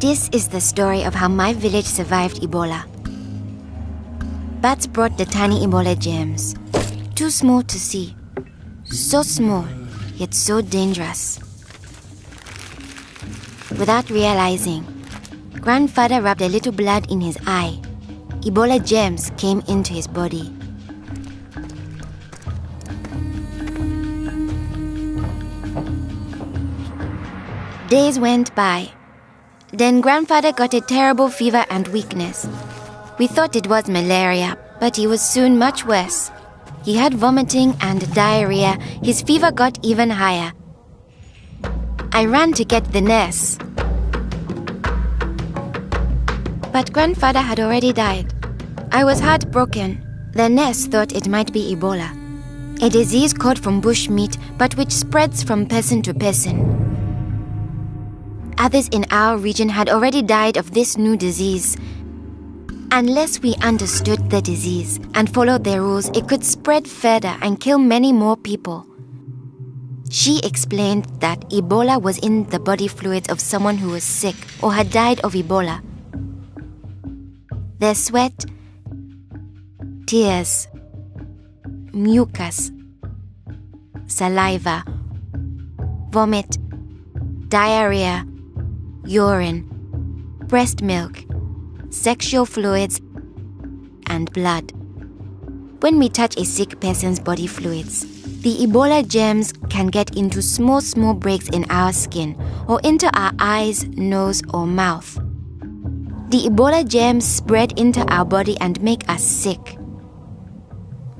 This is the story of how my village survived Ebola. Bats brought the tiny Ebola germs, too small to see, so small, yet so dangerous. Without realizing, Grandfather rubbed a little blood in his eye. Ebola germs came into his body. Days went by. Then Grandfather got a terrible fever and weakness. We thought it was malaria, but he was soon much worse. He had vomiting and diarrhea. His fever got even higher. I ran to get the nurse. But Grandfather had already died. I was heartbroken. The nurse thought it might be Ebola, a disease caught from bush meat, but which spreads from person to person. Others in our region had already died of this new disease. Unless we understood the disease and followed their rules, it could spread further and kill many more people. She explained that Ebola was in the body fluids of someone who was sick or had died of Ebola. Their sweat, tears, mucus, saliva, vomit, diarrhea, urine, breast milk, sexual fluids, and blood. When we touch a sick person's body fluids, the Ebola germs can get into small breaks in our skin or into our eyes, nose, or mouth. The Ebola germs spread into our body and make us sick.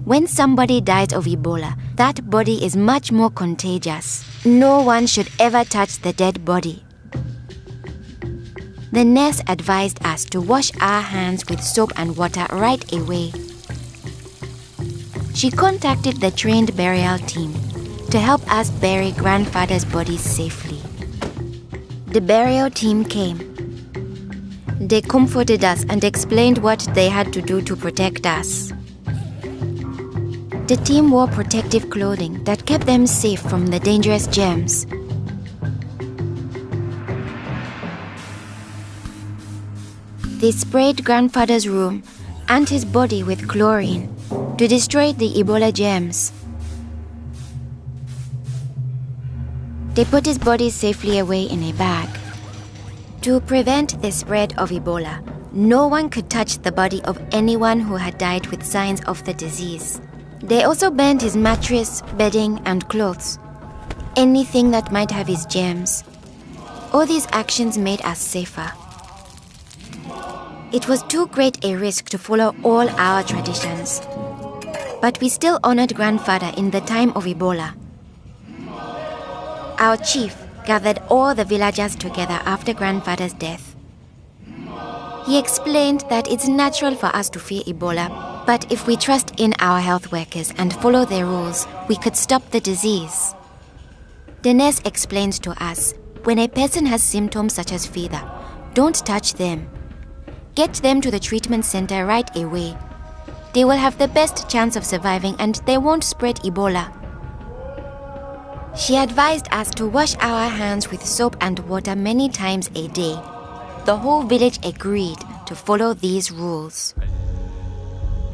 When somebody dies of Ebola, that body is much more contagious. No one should ever touch the dead body. The nurse advised us to wash our hands with soap and water right away. She contacted the trained burial team to help us bury Grandfather's body safely. The burial team came. They comforted us and explained what they had to do to protect us. The team wore protective clothing that kept them safe from the dangerous germs. They sprayed Grandfather's room and his body with chlorine to destroy the Ebola germs. They put his body safely away in a bag. To prevent the spread of Ebola, no one could touch the body of anyone who had died with signs of the disease. They also burned his mattress, bedding, and clothes, anything that might have his germs. All these actions made us safer. It was too great a risk to follow all our traditions, but we still honored Grandfather in the time of Ebola. Our chief gathered all the villagers together after Grandfather's death. He explained that it's natural for us to fear Ebola, but if we trust in our health workers and follow their rules, we could stop the disease. The nurse explained to us, when a person has symptoms such as fever, don't touch them. Get them to the treatment center right away. They will have the best chance of surviving and they won't spread Ebola. She advised us to wash our hands with soap and water many times a day. The whole village agreed to follow these rules.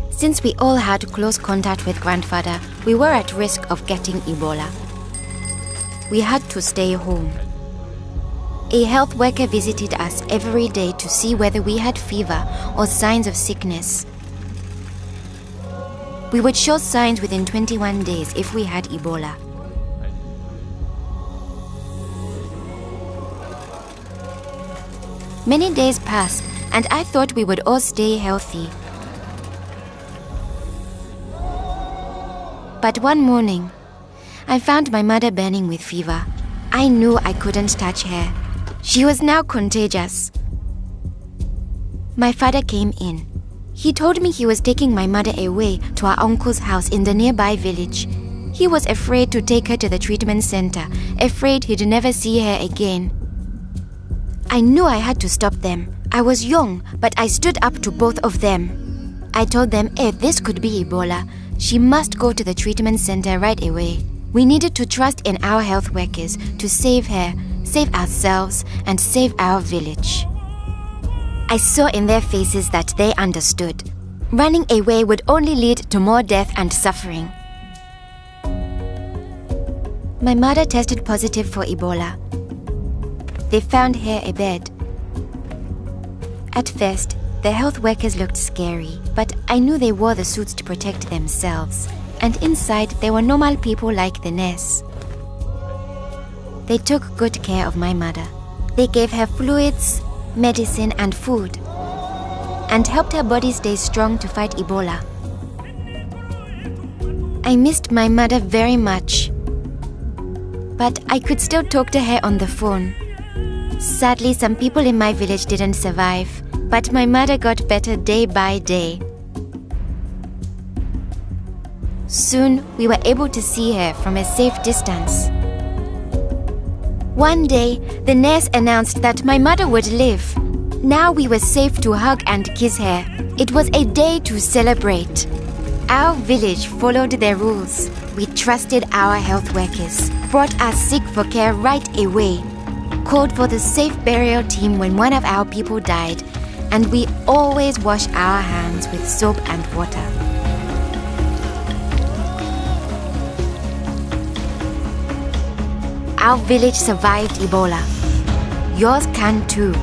Since we all had close contact with Grandfather, we were at risk of getting Ebola. We had to stay home. A health worker visited us every day to see whether we had fever or signs of sickness. We would show signs within 21 days if we had Ebola. Many days passed, and I thought we would all stay healthy. But one morning, I found my mother burning with fever. I knew I couldn't touch her. She was now contagious. My father came in. He told me he was taking my mother away to our uncle's house in the nearby village. He was afraid to take her to the treatment center, afraid he'd never see her again. I knew I had to stop them. I was young, but I stood up to both of them. I told them if this could be Ebola, she must go to the treatment center right away. We needed to trust in our health workers to save her, save ourselves, and save our village. I saw in their faces that they understood. Running away would only lead to more death and suffering. My mother tested positive for Ebola. They found her a bed. At first, the health workers looked scary, but I knew they wore the suits to protect themselves, and inside they were normal people like the nurse. They took good care of my mother. They gave her fluids, medicine and food, and helped her body stay strong to fight Ebola. I missed my mother very much, but I could still talk to her on the phone. Sadly, some people in my village didn't survive, but my mother got better day by day. Soon, we were able to see her from a safe distance. One day, the nurse announced that my mother would live. Now we were safe to hug and kiss her. It was a day to celebrate. Our village followed their rules. We trusted our health workers, brought us sick for care right away, called for the safe burial team when one of our people died, and we always wash our hands with soap and water. Our village survived Ebola. Yours can too.